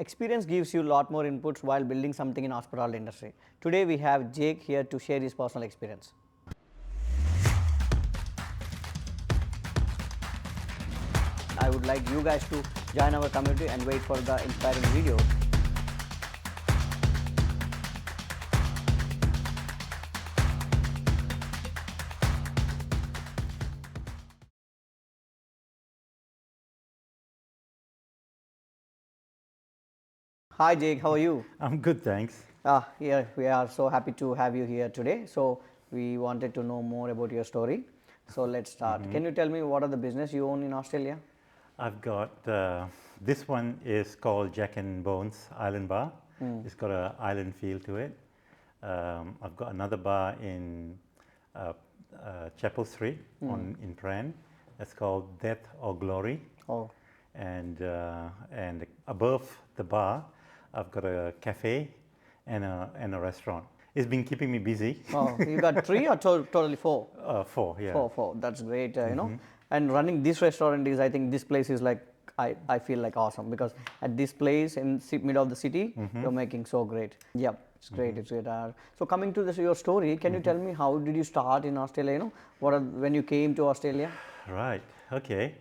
Experience gives you a lot more inputs while building something in hospitality industry. Today we have Jake here to share his personal experience. I would like you guys to join our community and wait for the inspiring video. Hi Jake, how are you? I'm good, thanks. Yeah, we are so happy to have you here today. So we wanted to know more about your story. So let's start. Can you tell me what are the business you own in Australia? I've got this one is called Jack and Bones Island Bar. It's got an island feel to it. I've got another bar in Chapel Street in Prahran. That's called Death or Glory. Oh, And above the bar, I've got a cafe and a restaurant. It's been keeping me busy. oh, you got three or totally four? Four, yeah. Four. That's great, you know. And running this restaurant is, I think this place is like, I feel like awesome because at this place in middle of the city, you're making so great. Yep, it's great. It's great. So coming to your story, can you tell me how did you start in Australia? You know, when you came to Australia? Right. Okay.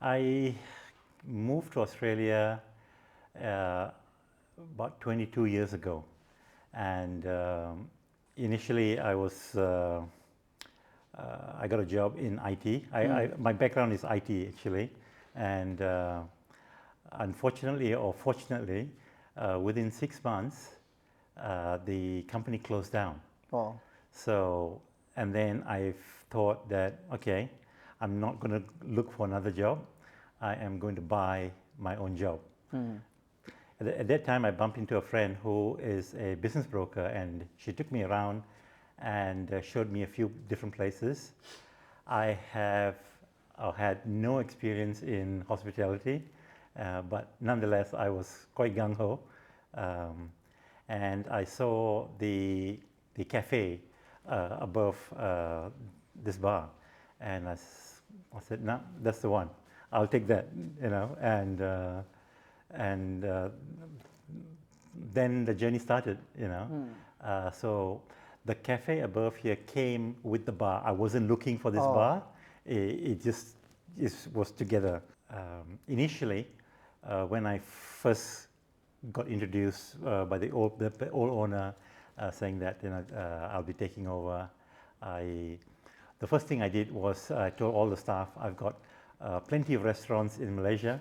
I moved to Australia about 22 years ago, and initially I got a job in IT. My background is IT actually, and unfortunately or fortunately, within 6 months, the company closed down. Oh, So, and then I thought that, okay, I'm not going to look for another job. I am going to buy my own job. At that time, I bumped into a friend who is a business broker, and she took me around and showed me a few different places. I have had no experience in hospitality, but nonetheless, I was quite gung-ho. And I saw the cafe above this bar, and I said, no, that's the one. I'll take that, you know, and then the journey started, you know. So the cafe above here came with the bar. I wasn't looking for this bar. It just was together. Initially, when I first got introduced by the old owner, saying that, you know, I'll be taking over, the first thing I did was I told all the staff I've got plenty of restaurants in Malaysia,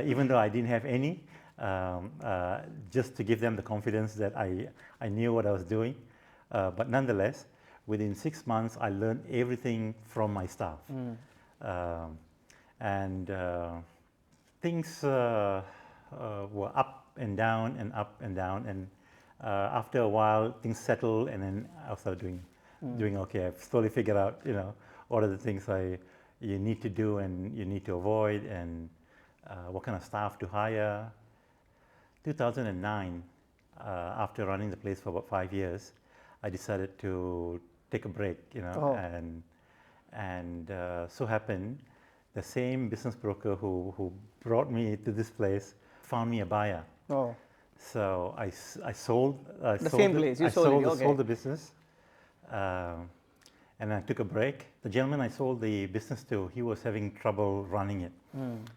even though I didn't have any, just to give them the confidence that I knew what I was doing. But nonetheless, within 6 months, I learned everything from my staff. And things were up and down and up and down. And after a while, things settled, and then I started doing okay. I've slowly figured out, you know, what are the things you need to do and you need to avoid, and what kind of staff to hire. 2009, after running the place for about 5 years, I decided to take a break, you know, and so happened the same business broker who brought me to this place found me a buyer. oh, So I sold the same place. You sold it. Okay. sold the business, and I took a break. The gentleman I sold the business to, he was having trouble running it.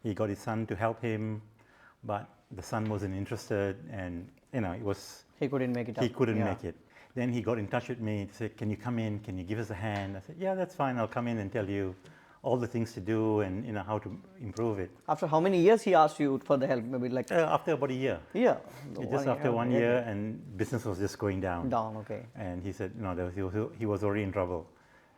He got his son to help him, but the son wasn't interested, and you know, He couldn't make it up. he couldn't make it. Then he got in touch with me to say, "Can you come in? Can you give us a hand?" I said, "Yeah, that's fine. I'll come in and tell you all the things to do and, you know, how to improve it." After how many years he asked you for the help? Maybe like After about a year. yeah, Just after 1 year, and business was just going down. down. Okay. And he said, no, he was already in trouble.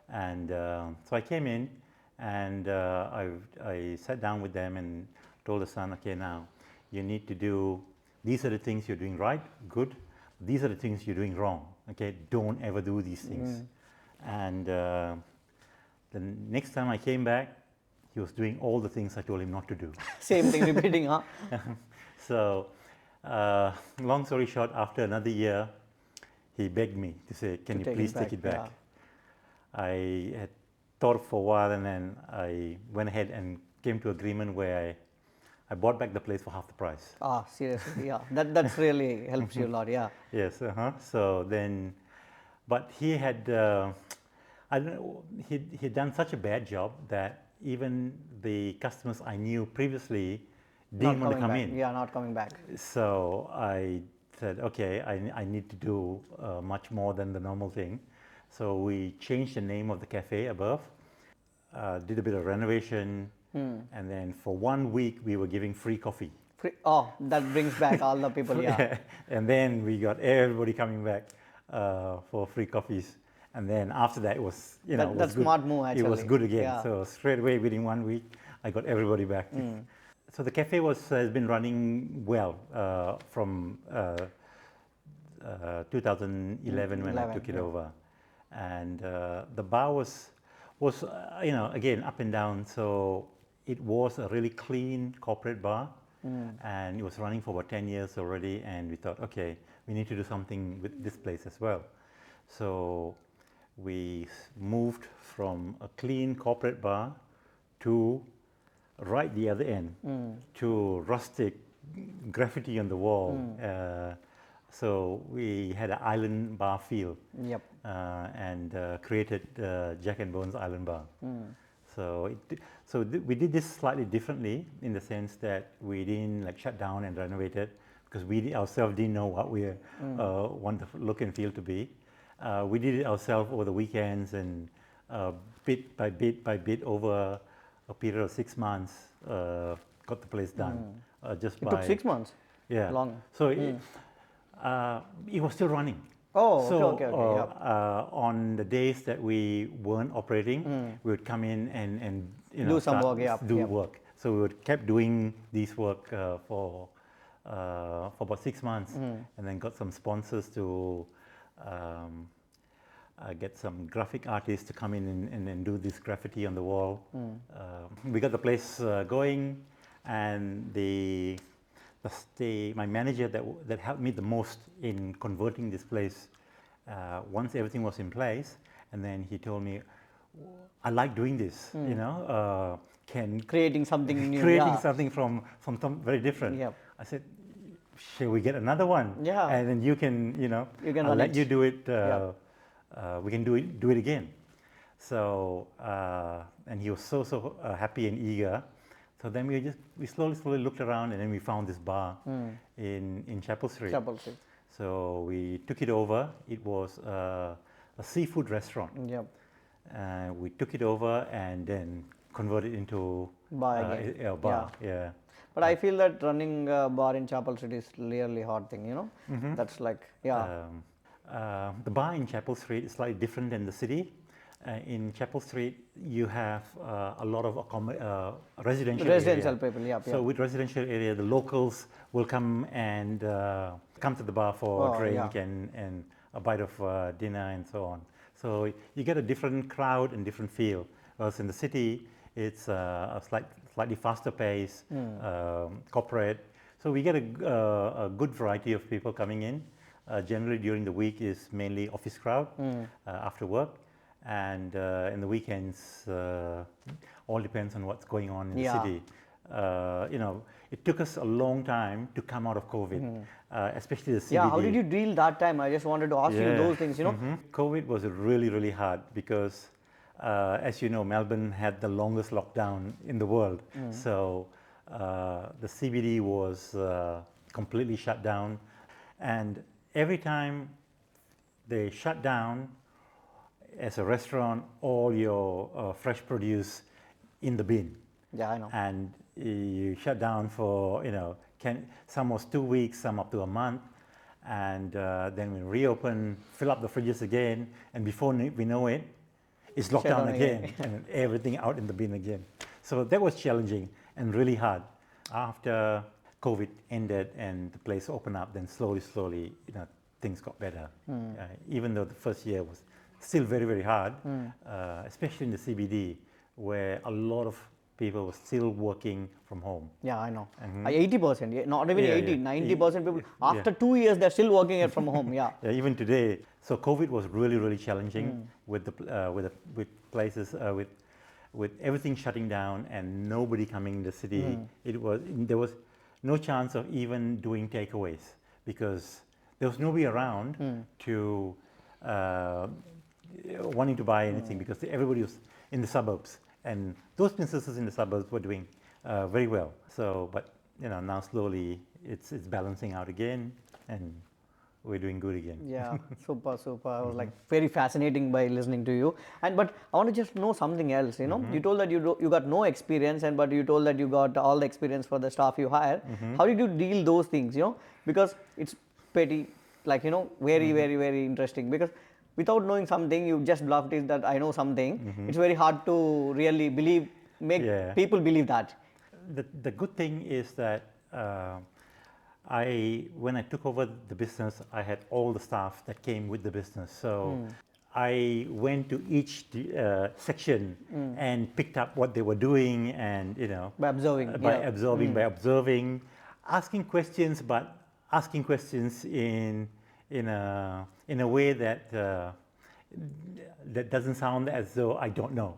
And so I came in, and I sat down with them and told the son, okay, now you need to do, these are the things you're doing right, good. These are the things you're doing wrong. Okay, don't ever do these things. And the next time I came back, he was doing all the things I told him not to do. Same thing repeating, huh? So, long story short, after another year, he begged me to say, can you please take it back? Yeah. I had thought for a while, and then I went ahead and came to agreement where I bought back the place for half the price. Ah, seriously, yeah. That's really helps you a lot, yeah. Yes, so then, but he had, I don't know, he'd done such a bad job that even the customers I knew previously didn't want to come in. Yeah, not coming back. So I said, okay, I need to do much more than the normal thing. So we changed the name of the cafe above, did a bit of renovation, and then for 1 week we were giving free coffee. Oh, that brings back all the people, yeah. And then we got everybody coming back for free coffees. And then after that, it was, That's smart move, actually. It was good again. Yeah. So straight away, within 1 week, I got everybody back. So the cafe has been running well from 2011 when I took it over. And the bar was again, up and down. So it was a really clean corporate bar. And it was running for about 10 years already. And we thought, okay, we need to do something with this place as well. So we moved from a clean corporate bar to right the other end, to rustic graffiti on the wall. So we had an island bar feel. Yep. And created Jack and Bones Island Bar. So we did this slightly differently in the sense that we didn't shut down and renovate it, because we ourselves didn't know what we want the look and feel to be. We did it ourselves over the weekends, and bit by bit over a period of 6 months, got the place done. It took 6 months? Yeah. Long. So it was still running. Oh, so, okay. Yep. On the days that we weren't operating, we would come in and do some work, work. So we kept doing this work for about 6 months, and then got some sponsors to get some graphic artists to come in and do this graffiti on the wall. We got the place going, and my manager that helped me the most in converting this place, once everything was in place, and then he told me, I like doing this, creating something new, creating something from something very different. Yep. I said, shall we get another one? Yeah. And then you can, I'll let you do it. We can do it again. So, and he was so happy and eager. So then we slowly looked around, and then we found this bar in Chapel Street. Chapel Street. So we took it over. It was a seafood restaurant. Yep. We took it over and then converted into bar again. A bar. Yeah. But I feel that running a bar in Chapel Street is really hard thing, That's like, the bar in Chapel Street is slightly different than the city. In Chapel Street, you have a lot of residential area. people, So with residential area, the locals will come and come to the bar for a drink and a bite of dinner and so on. So you get a different crowd and different feel. Whereas in the city, it's a slightly faster pace, corporate. So we get a good variety of people coming in. Generally during the week is mainly office crowd after work. And in the weekends, all depends on what's going on in the city. It took us a long time to come out of COVID, especially the CBD. Yeah, how did you deal that time? I just wanted to ask you those things, COVID was really, really hard because, as you know, Melbourne had the longest lockdown in the world. So the CBD was completely shut down. And every time they shut down, as a restaurant, all your fresh produce in the bin. Yeah, I know. And you shut down for, some was 2 weeks, some up to a month. And then we reopen, fill up the fridges again, and before we know it, it's locked down again, and everything out in the bin again. So that was challenging and really hard. After COVID ended and the place opened up, then slowly, things got better. Even though the first year was still very, very hard, especially in the CBD, where a lot of people were still working from home. Yeah, I know. 80%, not even 80, 90% people, after 2 years, they're still working it from home, yeah. Even today. So COVID was really, really challenging with places, with with everything shutting down and nobody coming in the city, there was no chance of even doing takeaways because there was nobody around to wanting to buy anything because everybody was in the suburbs, and those businesses in the suburbs were doing very well. So, but now slowly it's balancing out again, and we're doing good again. Yeah, super. I was like very fascinating by listening to you. But I want to just know something else. You told that you got no experience, but you told that you got all the experience for the staff you hire. How did you deal those things? Because it's pretty very very interesting. Because without knowing something, you just bluffed it that I know something. It's very hard to really make people believe that. The good thing is that when I took over the business, I had all the staff that came with the business. So I went to each section and picked up what they were doing, and by observing, asking questions, but asking questions in a way that that doesn't sound as though I don't know.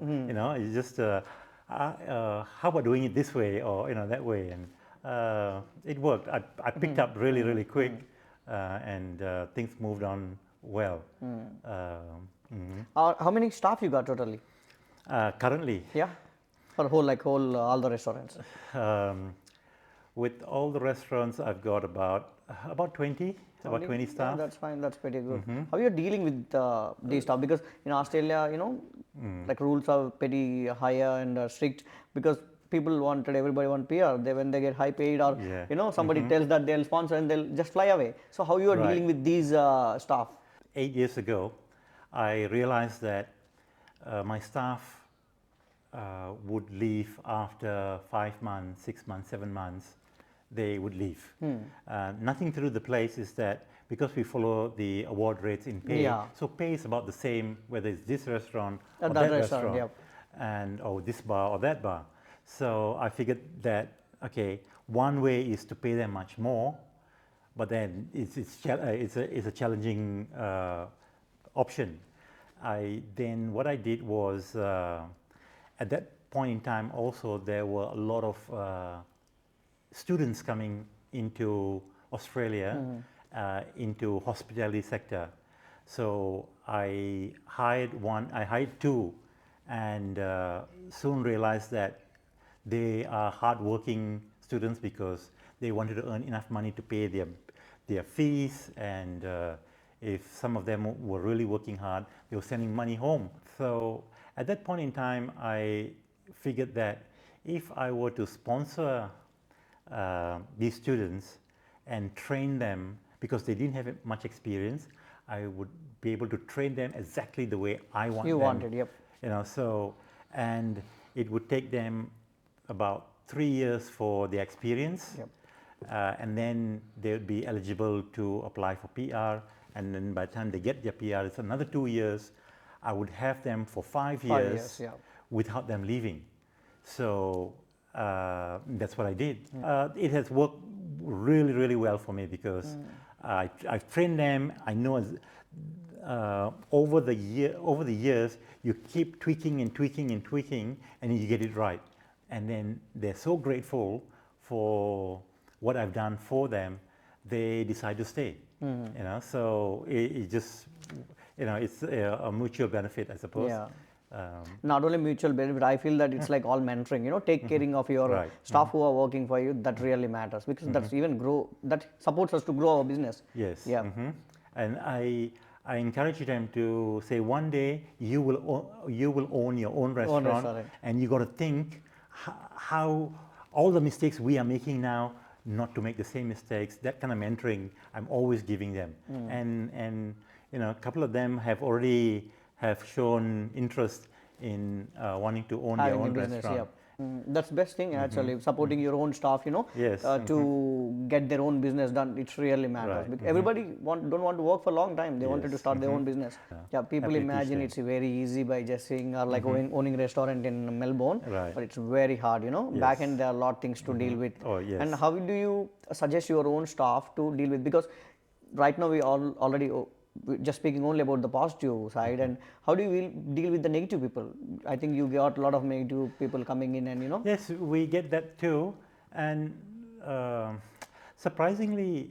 It's just how about doing it this way or that way, and it worked. I picked up really quick, and things moved on well. How many staff you got totally? Currently, for all the restaurants. With all the restaurants, I've got about 20 staff. Yeah, that's fine. That's pretty good. How are you dealing with these stuff? Because in Australia, like rules are pretty higher and strict because everybody want PR. When they get high paid or somebody tells that they'll sponsor and they'll just fly away. So how you are dealing with these staff? 8 years ago, I realized that my staff would leave after 5 months, 6 months, 7 months. They would leave. Nothing to do with the place, is that because we follow the award rates in pay, so pay is about the same whether it's this restaurant or that restaurant, and this bar or that bar. So I figured that one way is to pay them much more, but then it's a challenging option. What I did was at that point in time also there were a lot of students coming into Australia into hospitality sector. So I hired two, and soon realized that they are hardworking students because they wanted to earn enough money to pay their fees, and if some of them were really working hard, they were sending money home. So at that point in time, I figured that if I were to sponsor these students and train them, because they didn't have much experience, I would be able to train them exactly the way I want them. You wanted, yep. And it would take them about 3 years for the experience, and then they would be eligible to apply for PR, and then by the time they get their PR, it's another 2 years. I would have them for 5 years without them leaving. So that's what I did. It has worked really well for me because I've trained them. I know over the years you keep tweaking and and you get it right, and then they're so grateful for what I've done for them, they decide to stay. So it just it's a mutual benefit, I suppose. Not only mutual benefit, I feel that it's like all mentoring, take caring of your staff who are working for you. That really matters because that supports us to grow our business. Yes. And I encourage them to say one day you will own your own restaurant, and you got to think how all the mistakes we are making now, not to make the same mistakes. That kind of mentoring I'm always giving them, and a couple of them have already shown interest in wanting to own their own restaurant. That's the best thing actually, supporting your own staff, to get their own business done. It really matters. Because everybody don't want to work for a long time. They wanted to start their own business. People imagine it's very easy by just saying like owning a restaurant in Melbourne, but it's very hard. Back end there are a lot of things to deal with. And how do you suggest your own staff to deal with? Because right now we already just speaking only about the positive side, and how do you deal with the negative people? I think you got a lot of negative people coming in, and Yes, we get that too, and surprisingly,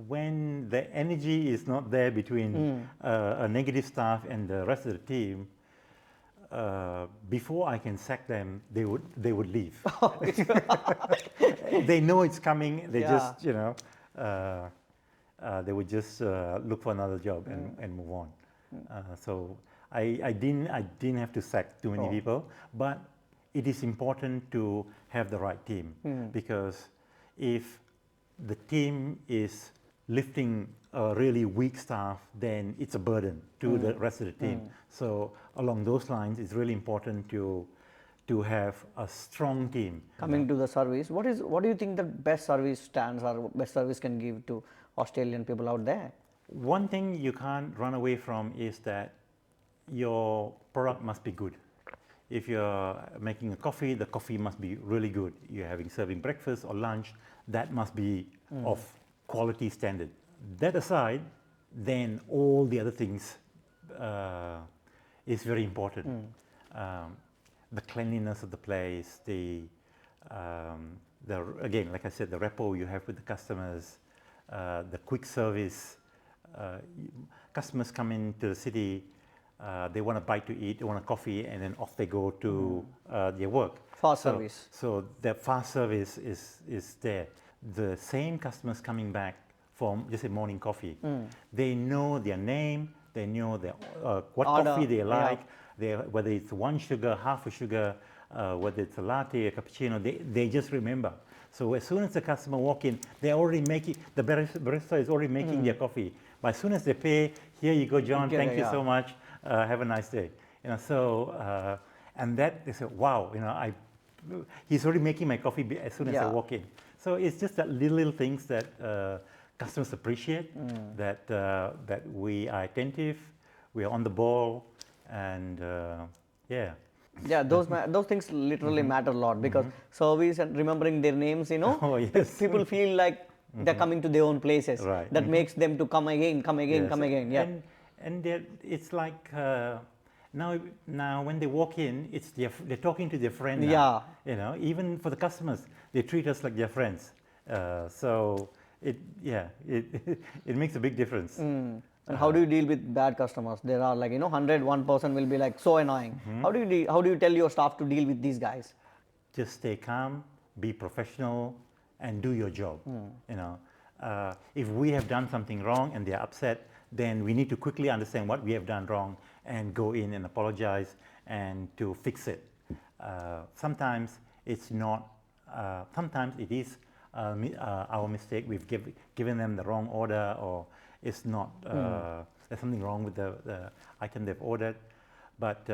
when the energy is not there between a negative staff and the rest of the team, before I can sack them, they would leave. They know it's coming. They just they would just look for another job and move on. So I didn't have to sack too many people, but it is important to have the right team, because if the team is lifting a really weak staff, then it's a burden to the rest of the team. So along those lines, it's really important to have a strong team. Coming to the service, what do you think the best service stands or best service can give to Australian people out there? One thing you can't run away from is that your product must be good. If you're making a coffee, the coffee must be really good. You're serving breakfast or lunch, that must be of quality standard. That aside, then all the other things is very important. The cleanliness of the place, again, like I said, the rapport you have with the customers, the quick service. Customers come into the city, they want a bite to eat, they want a coffee, and then off they go to their work. Fast service. So the fast service is there. The same customers coming back from just a morning coffee, they know their name, they know what coffee they like, whether it's 1 sugar, half a sugar, whether it's a latte, a cappuccino, they just remember. So as soon as the customer walk in, they're already making, the barista is already making their coffee. But as soon as they pay, here you go, John, thank you so much, have a nice day. So, and that, they say, wow, he's already making my coffee as soon as I walk in. So it's just that little things that customers appreciate, that we are attentive, we are on the ball, and Yeah, those things literally matter a lot, because service and remembering their names, Oh, yes. people feel like they're coming to their own places. Right. That makes them to come again, Yes. come again. Yeah. And it's like now when they walk in, they're talking to their friend now. Even for the customers, they treat us like their friends. So it makes a big difference. And how do you deal with bad customers? There are 100, one person will be like so annoying. How do you tell your staff to deal with these guys? Just stay calm, be professional, and do your job. If we have done something wrong and they're upset, then we need to quickly understand what we have done wrong and go in and apologize and to fix it. Sometimes it's not. Sometimes it is our mistake. We've given them the wrong order, or it's not. There's something wrong with the item they've ordered. But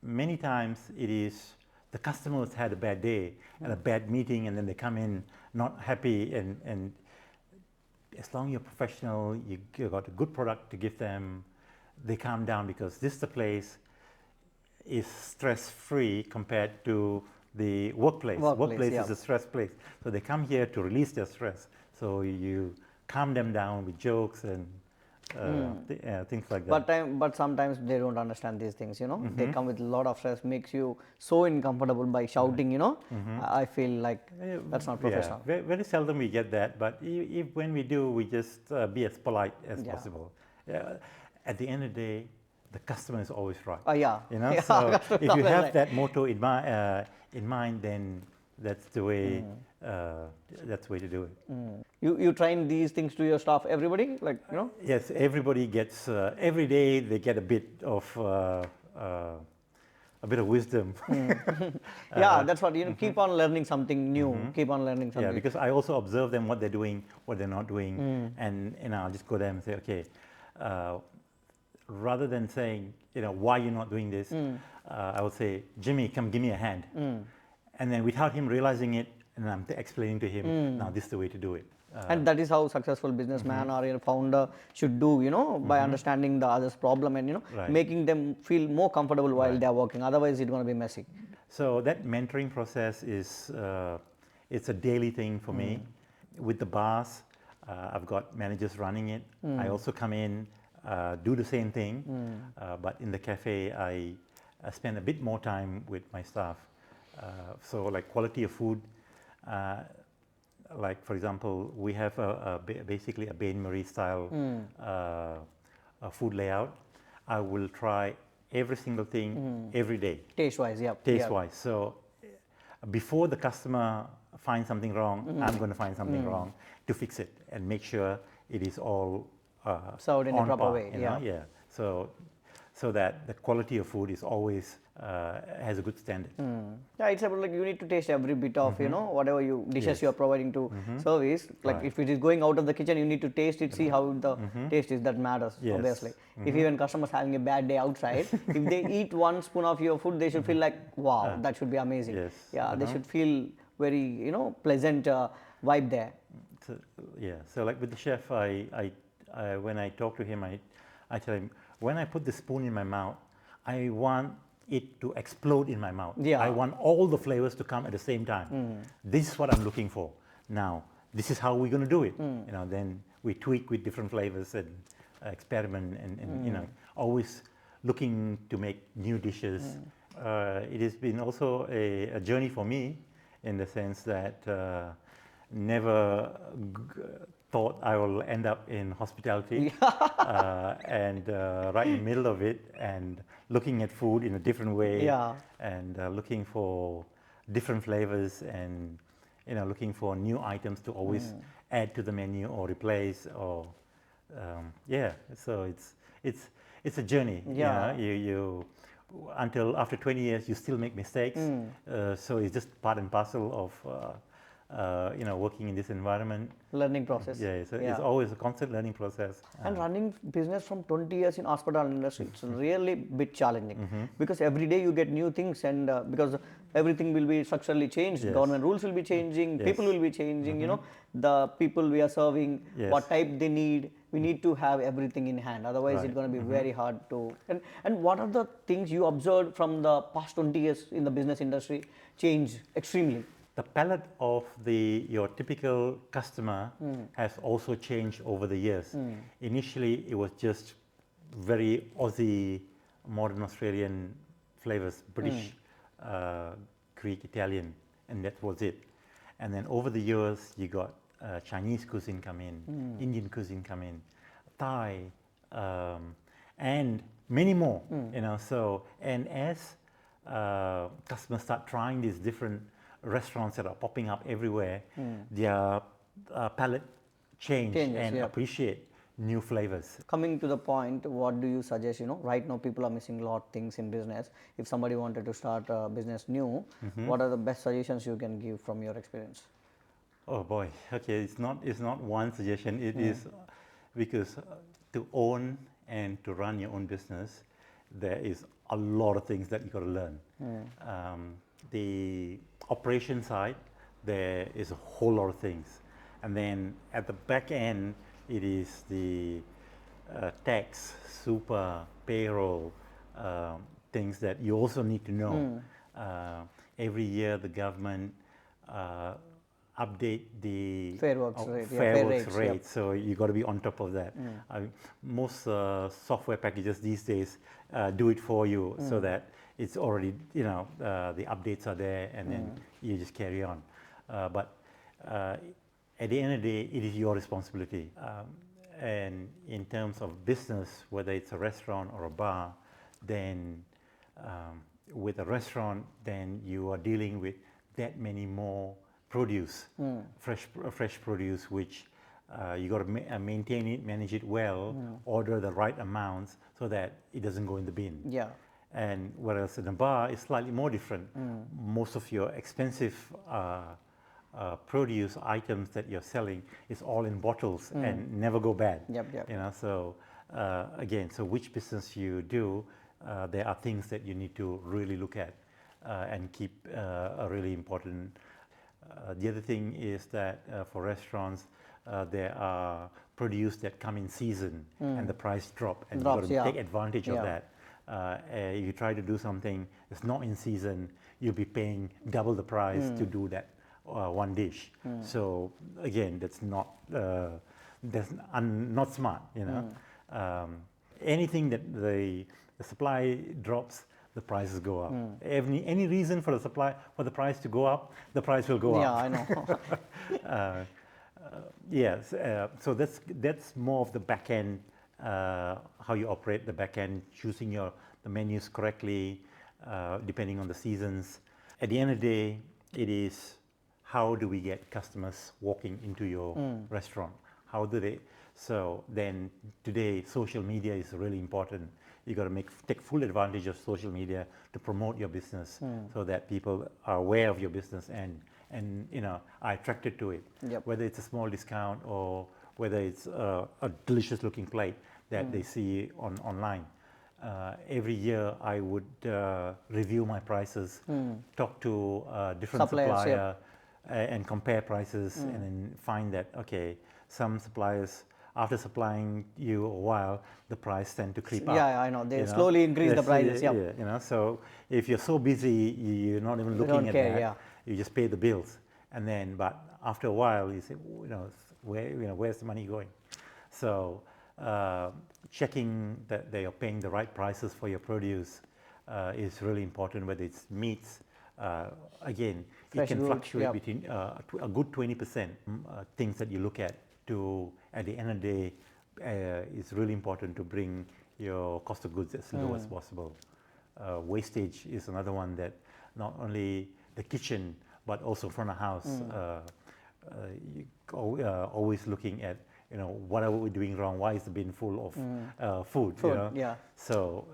many times it is the customers had a bad day and a bad meeting, and then they come in not happy. And as long as you're professional, you got a good product to give them, they calm down, because the place is stress-free compared to the workplace. Workplace is a stress place. So they come here to release their stress. So you calm them down with jokes and things like that. But sometimes they don't understand these things, They come with a lot of stress, makes you so uncomfortable by shouting, I feel like that's not professional. Yeah, very seldom we get that, but when we do, we just be as polite as possible. At the end of the day, the customer is always right. So if you have that motto in mind, then that's the way. That's the way to do it. You train these things to your staff, everybody, Yes, everybody gets every day. They get a bit of wisdom. That's what keep on learning something new. Keep on learning something. Yeah, because I also observe them, what they're doing, what they're not doing, and I'll just go there and say, okay. Rather than saying, why you're not doing this, I will say, Jimmy, come give me a hand. And then without him realizing it, and I'm explaining to him, now this is the way to do it. And that is how successful businessman or a founder should do, by understanding the other's problem and, making them feel more comfortable while they're working. Otherwise, it's going to be messy. So that mentoring process is, it's a daily thing for me. With the bars, I've got managers running it. I also come in do the same thing, but in the cafe I spend a bit more time with my staff. So like quality of food, like for example, we have basically a bain-marie style food layout. I will try every single thing every day. Taste-wise, yeah. Taste-wise. So before the customer finds something wrong, I'm going to find something wrong to fix it and make sure it is all served in a on proper par, way. you know? Yeah. So that the quality of food is always has a good standard. Yeah, it's about like you need to taste every bit of whatever you dishes you are providing to service. Like if it is going out of the kitchen, you need to taste it, see how the taste is. That matters obviously. If even customers having a bad day outside, if they eat one spoon of your food, they should feel like wow, that should be amazing. Yes. Yeah, they should feel very pleasant vibe there. So, yeah. So like with the chef, I when I talk to him, I tell him, when I put the spoon in my mouth, I want it to explode in my mouth. Yeah. I want all the flavors to come at the same time. This is what I'm looking for. Now, this is how we're going to do it. Then we tweak with different flavors and experiment and always looking to make new dishes. It has been also a journey for me in the sense that never thought I will end up in hospitality and right in the middle of it and looking at food in a different way and looking for different flavors and looking for new items to always add to the menu or replace or so it's a journey. You until after 20 years you still make mistakes, so it's just part and parcel of working in this environment. Learning process. It's always a constant learning process. And running business from 20 years in hospitality industry, it's really bit challenging because every day you get new things and because everything will be structurally changed, government rules will be changing, people will be changing, the people we are serving, what type they need, we need to have everything in hand, otherwise it's going to be very hard to, and what are the things you observed from the past 20 years in the business industry change extremely? The palette of your typical customer has also changed over the years. Initially, it was just very Aussie, modern Australian flavors, British, Greek, Italian, and that was it. And then over the years, you got Chinese cuisine come in, Indian cuisine come in, Thai, and many more. So and as customers start trying these different restaurants that are popping up everywhere, their palate changes and appreciate new flavors. Coming to the point, what do you suggest? Right now people are missing a lot of things in business. If somebody wanted to start a business new, what are the best suggestions you can give from your experience? Oh boy, okay, it's not one suggestion. It is because to own and to run your own business, there is a lot of things that you got to learn. The operation side, there is a whole lot of things, and then at the back end, it is the tax, super, payroll, things that you also need to know. Every year, the government update the Fair Works rate, so you got to be on top of that. Most software packages these days do it for you, so that it's already, the updates are there, and then you just carry on. But at the end of the day, it is your responsibility. And in terms of business, whether it's a restaurant or a bar, then with a restaurant, then you are dealing with that many more produce, fresh produce, which you got to maintain it, manage it well, order the right amounts so that it doesn't go in the bin. And whereas in a bar, it's slightly more different. Most of your expensive produce items that you're selling is all in bottles and never go bad. So again, so which business you do, there are things that you need to really look at and keep a really important. The other thing is that for restaurants, there are produce that come in season and the price drop, and you've got to take advantage of that. If you try to do something that's not in season, you'll be paying double the price to do that one dish. So again, that's not smart, Anything that the supply drops, the prices go up. Any reason for the price to go up, the price will go Yeah, up. I know. Yes, so that's more of the back end, how you operate the back end, choosing the menus correctly, depending on the seasons. At the end of the day, it is how do we get customers walking into your restaurant? How do they? So then today, social media is really important. You got to take full advantage of social media to promote your business, so that people are aware of your business and are attracted to it. Yep. Whether it's a small discount or whether it's a delicious looking plate that they see online. Every year I would review my prices, talk to different supplier, and compare prices, and then find that some suppliers, after supplying you a while, the price tend to creep up. Yeah, I know. They slowly increase the prices. Yeah, so if you're so busy, you're not even looking at care, that. yeah. You just pay the bills, and then but after a while, you say, where's the money going? So checking that they are paying the right prices for your produce is really important. Whether it's meats, again, Fresh it can goods, fluctuate between a good 20%. Things that you look at at the end of the day, it's really important to bring your cost of goods as low as possible. Wastage is another one, that not only the kitchen but also front of house. Always looking at what are we doing wrong? Why is the bin full of food? Yeah. So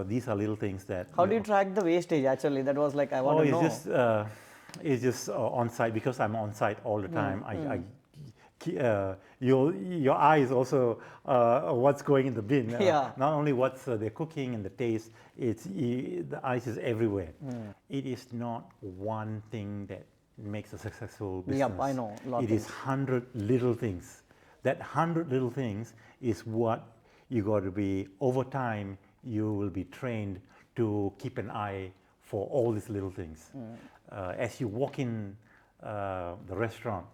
these are little things that. How do you track the wastage? Actually, that was like I want to know. It's just on site, because I'm on site all the time. Your eye is also what's going in the bin. Not only what's they're cooking and the taste. The eyes is everywhere. It is not one thing that makes a successful business. Yep, I know. It is 100 little things. That 100 little things is what you got to be. Over time, you will be trained to keep an eye for all these little things. As you walk in the restaurant,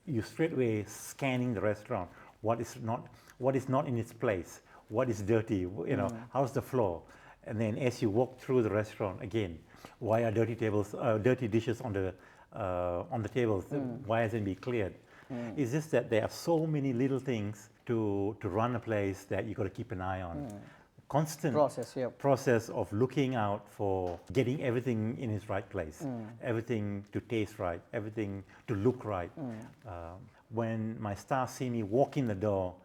you straight away scanning the restaurant. What is not in its place? What is dirty? How's the floor? And then as you walk through the restaurant again, why are dirty dishes on the tables? Why hasn't it been cleared? It's just that there are so many little things to run a place that you got to keep an eye on. Constant process of looking out for getting everything in its right place, everything to taste right, everything to look right. When my staff see me walk in the door,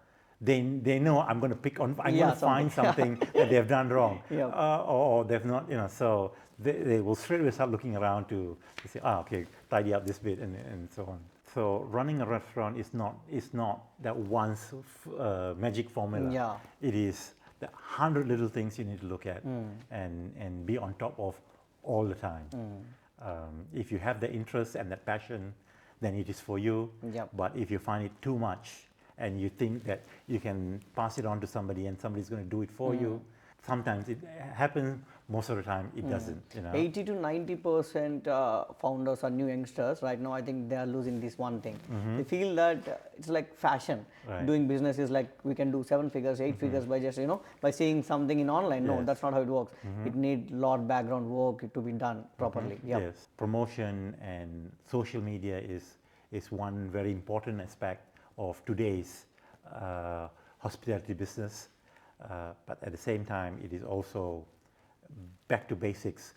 they know I'm going to I'm going to find something that they've done wrong, or they've not, so they will straight away start looking around to say, okay, tidy up this bit and so on. So running a restaurant is not that one magic formula. It is the 100 little things you need to look at and be on top of all the time. If you have the interest and that passion, then it is for you. But if you find it too much and you think that you can pass it on to somebody and somebody's going to do it for you, sometimes it happens. Most of the time, it doesn't. 80 to 90% founders are new youngsters. Right now, I think they are losing this one thing. They feel that it's like fashion. Doing business is like we can do 7 figures, 8 figures by just by seeing something in online. No, that's not how it works. It needs a lot of background work to be done properly. Yes, promotion and social media is one very important aspect of today's hospitality business. But at the same time, it is also back to basics.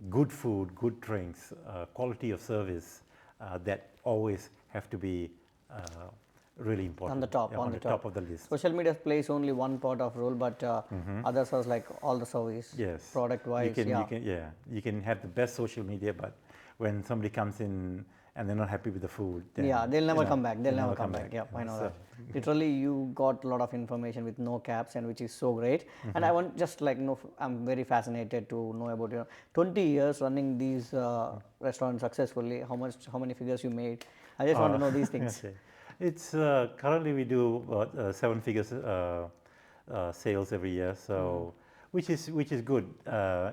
Good food, good drinks, quality of service, that always have to be really important. On the top of the list. Social media plays only one part of role, but others are like all the service, product wise. You can have the best social media, but when somebody comes in and they're not happy with the food, then, they'll never come back. They'll never come back. I know so. that. Literally, you got a lot of information with no caps, and which is so great. And I want just I'm very fascinated to know about 20 years running these restaurants successfully. How many figures you made? I just want to know these things. It's currently we do about 7 figures sales every year, so which is good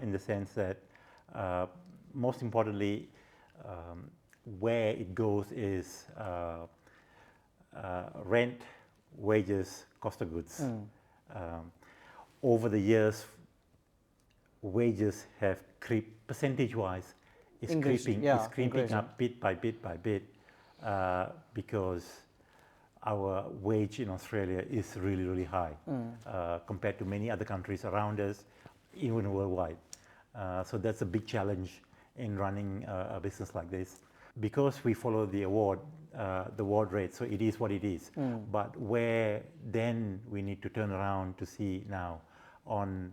in the sense that most importantly. Where it goes is rent, wages, cost of goods. Over the years, wages have crept percentage-wise. It's Increasing, creeping increasing. up bit by bit by bit because our wage in Australia is really, really high compared to many other countries around us, even worldwide. So that's a big challenge in running a business like this. Because we follow the award rate, so it is what it is. But where then we need to turn around to see now on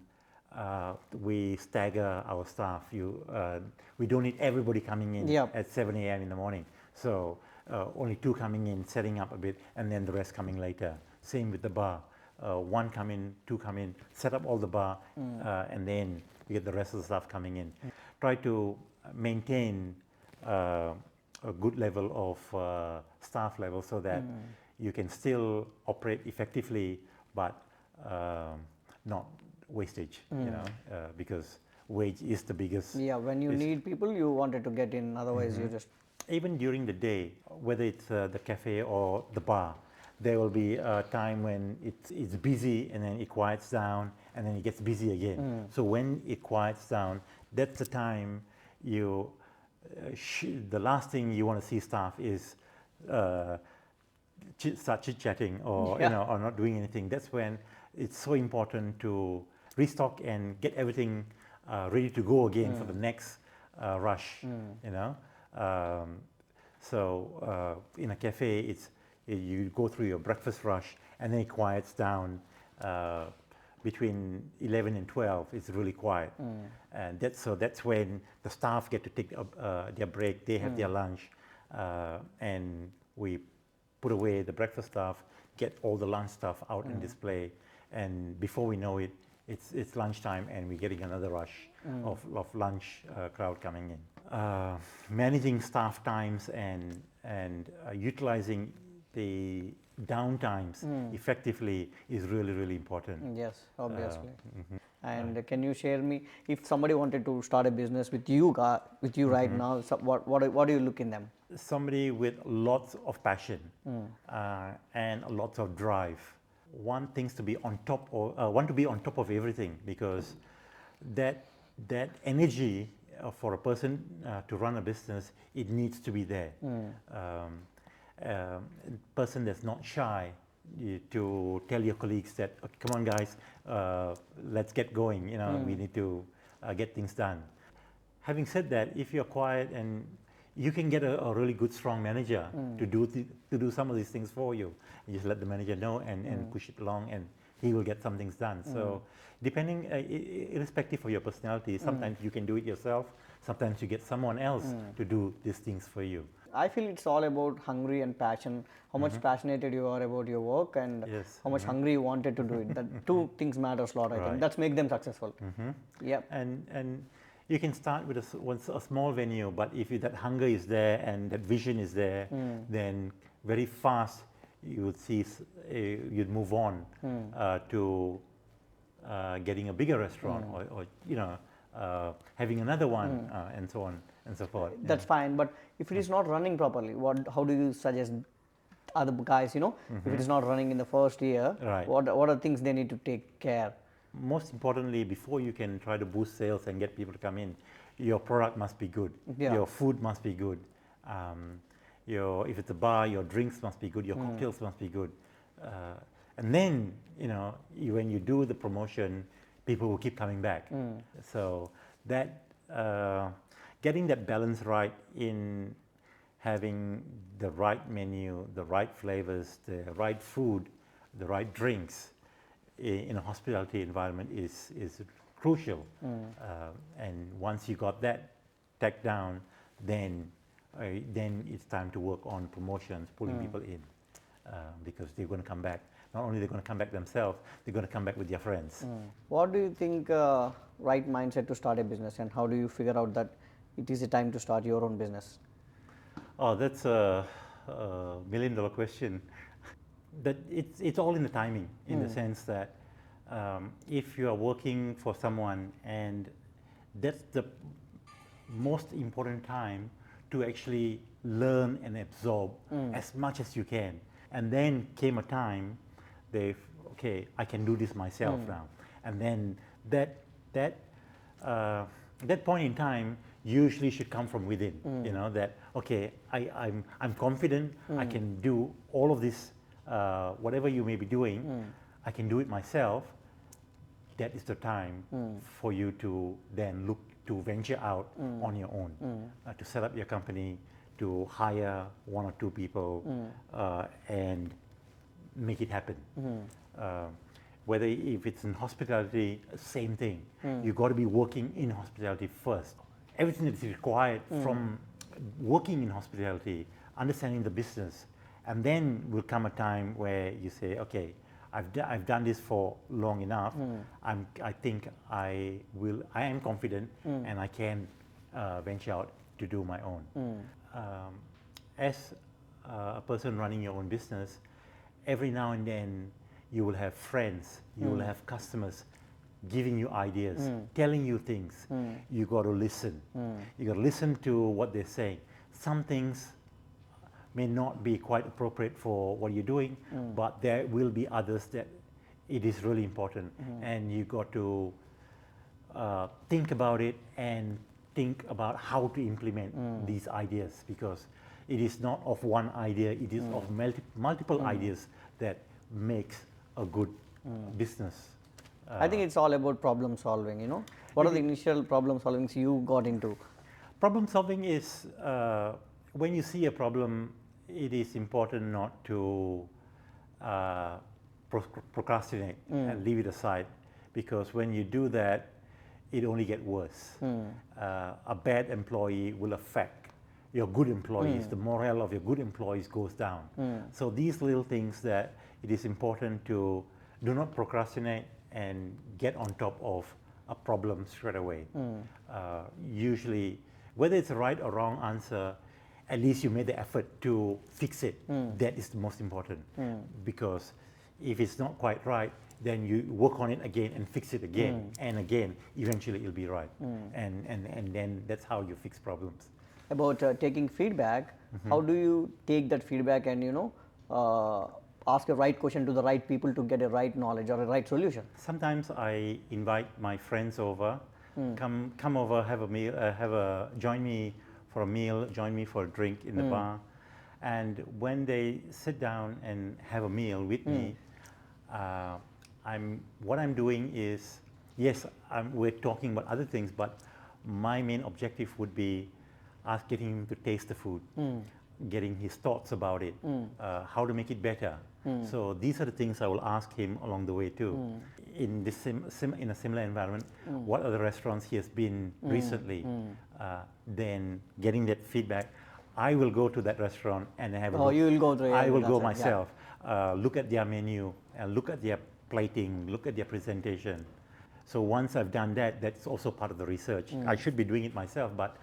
we stagger our staff. We don't need everybody coming in at 7 a.m. in the morning. So only 2 coming in, setting up a bit, and then the rest coming later. Same with the bar. 1 come in, 2 come in, set up all the bar, and then you get the rest of the staff coming in. Try to maintain a good level of staff level so that you can still operate effectively, but not wastage, because wage is the biggest. Yeah, when you need people, you wanted to get in, otherwise you just... Even during the day, whether it's the cafe or the bar, there will be a time when it's busy and then it quiets down and then it gets busy again. So when it quiets down, that's the time the last thing you want to see staff is start chit-chatting or or not doing anything. That's when it's so important to restock and get everything ready to go again for the next rush. So in a cafe, you go through your breakfast rush and then it quiets down between 11 and 12. It's really quiet, and that's when the staff get to take their break. They have their lunch, and we put away the breakfast stuff, get all the lunch stuff out and display, and before we know it, it's lunchtime and we're getting another rush of lunch crowd coming in. Managing staff times and utilizing the downtimes effectively is really, really important. Yes, obviously. And can you share me, if somebody wanted to start a business with you right now, so what do you look in them? Somebody with lots of passion and lots of drive. Want to be on top of everything, because that energy for a person to run a business, it needs to be there. A person that's not shy to tell your colleagues that, okay, come on guys, let's get going, we need to get things done. Having said that, if you're quiet, and you can get a really good strong manager to do some of these things for you. You just let the manager know and push it along, and he will get some things done. So depending, irrespective of your personality, sometimes you can do it yourself, sometimes you get someone else to do these things for you. I feel it's all about hungry and passion, how much passionate you are about your work, and how much hungry you wanted to do it. That 2 things matters a lot, I think. That's make them successful. And you can start with a small venue, but if that hunger is there and that vision is there, then very fast you would see you'd move on to getting a bigger restaurant or having another one and so on and so forth. That's fine, but if it is not running properly, how do you suggest other guys, if it is not running in the first year, what are things they need to take care? Most importantly, before you can try to boost sales and get people to come in, your product must be good. Your food must be good. If it's a bar, your drinks must be good. Your cocktails must be good. And then, when you do the promotion, people will keep coming back. So that getting that balance right in having the right menu, the right flavors, the right food, the right drinks in a hospitality environment is crucial. And once you got that tacked down, then it's time to work on promotions, pulling people in, because they're going to come back. Not only they're going to come back themselves, they're going to come back with their friends. What do you think right mindset to start a business, and how do you figure out that it is a time to start your own business? Oh, that's a $1 million question. That it's all in the timing, in the sense that if you are working for someone, and that's the most important time to actually learn and absorb as much as you can. And then came a time okay, I can do this myself now. And then that point in time usually should come from within. That okay, I'm confident I can do all of this, whatever you may be doing, I can do it myself. That is the time for you to then look to venture out on your own, to set up your company, to hire 1 or 2 people, and make it happen. Whether if it's in hospitality, same thing. You've got to be working in hospitality first. Everything that is required from working in hospitality, understanding the business, and then will come a time where you say, okay, I've done this for long enough. I think I am confident, and I can venture out to do my own. As a person running your own business, every now and then you will have friends, you will have customers giving you ideas, telling you things. You got to listen. You got to listen to what they're saying. Some things may not be quite appropriate for what you're doing, but there will be others that it is really important, and you got to think about it and think about how to implement these ideas, because it is not of one idea, it is of multiple ideas that makes a good business. I think it's all about problem solving, What are the initial problem solvings you got into? Problem solving is, when you see a problem, it is important not to procrastinate and leave it aside, because when you do that, it only gets worse. A bad employee will affect your good employees. The morale of your good employees goes down. So these little things that it is important to do not procrastinate and get on top of a problem straight away. Usually, whether it's a right or wrong answer, at least you made the effort to fix it. That is the most important. Because if it's not quite right, then you work on it again and fix it again and again. Eventually, it'll be right. And then that's how you fix problems. About taking feedback, how do you take that feedback and, ask the right question to the right people to get a right knowledge or a right solution? Sometimes I invite my friends over, come over, have a meal, join me for a meal, join me for a drink in the bar. And when they sit down and have a meal with me, what I'm doing is, yes, we're talking about other things, but my main objective would be getting him to taste the food, getting his thoughts about it, how to make it better. So these are the things I will ask him along the way too. In in a similar environment, what are the restaurants he has been recently? Then getting that feedback, I will go to that restaurant and have a look. You will go there. I will go myself, look at their menu, look at their plating, look at their presentation. So once I've done that, that's also part of the research. I should be doing it myself, but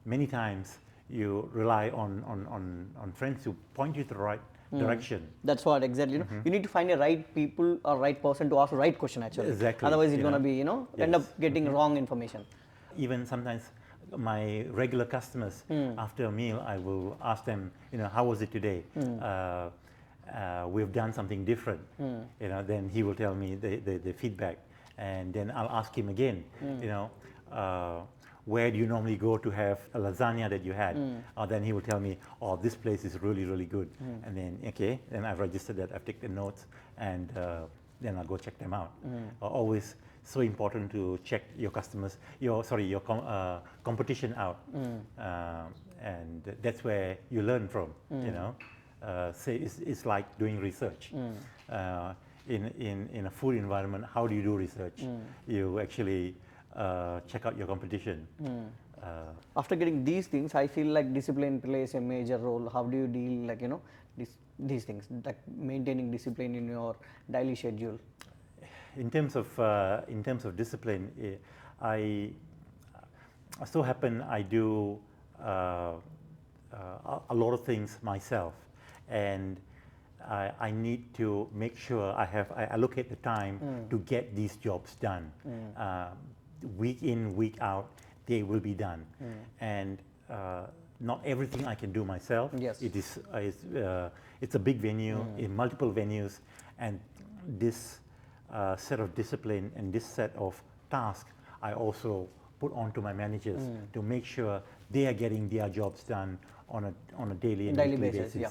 many times you rely on friends who point you to the right direction. That's what exactly. You need to find a right people or right person to ask the right question actually. Exactly. Otherwise, it's gonna be end up getting wrong information. Even sometimes my regular customers, after a meal, I will ask them, how was it today? We've done something different. Then he will tell me the feedback, and then I'll ask him again. Where do you normally go to have a lasagna that you had? Then he will tell me, this place is really, really good. And then, then I've registered that, I've taken notes, and then I'll go check them out. Always so important to check your customers, your competition out. And that's where you learn from, Say it's like doing research. In a food environment, how do you do research? You actually check out your competition. After getting these things, I feel like discipline plays a major role. How do you deal, these things, like maintaining discipline in your daily schedule? In terms of discipline, I so happen I do a lot of things myself, and I need to make sure I allocate the time to get these jobs done. Week in, week out, they will be done. And not everything I can do myself. Yes. It's a big venue, in multiple venues, and this set of discipline and this set of tasks, I also put onto my managers to make sure they are getting their jobs done on a daily and weekly basis. Yeah.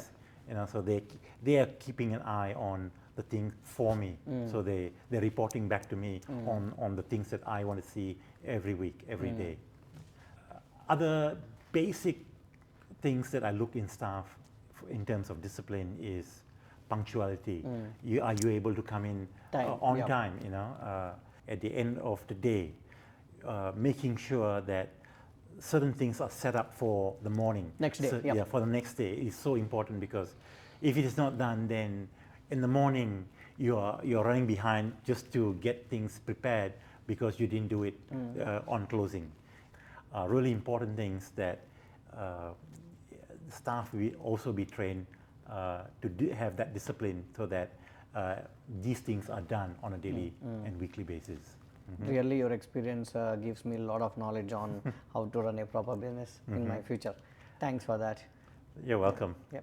You know, so they are keeping an eye on the thing for me. So they're reporting back to me on the things that I want to see every week, every day. Other basic things that I look in staff in terms of discipline is punctuality. Are you able to come in on time? You know, at the end of the day, making sure that certain things are set up for the morning. Next day. So, yeah, for the next day is so important, because if it is not done, then in the morning you're running behind just to get things prepared because you didn't do it on closing. Really important things that staff will also be trained to have that discipline, so that these things are done on a daily and weekly basis. Really, your experience gives me a lot of knowledge on how to run a proper business in my future. Thanks for that. You're welcome. Yeah.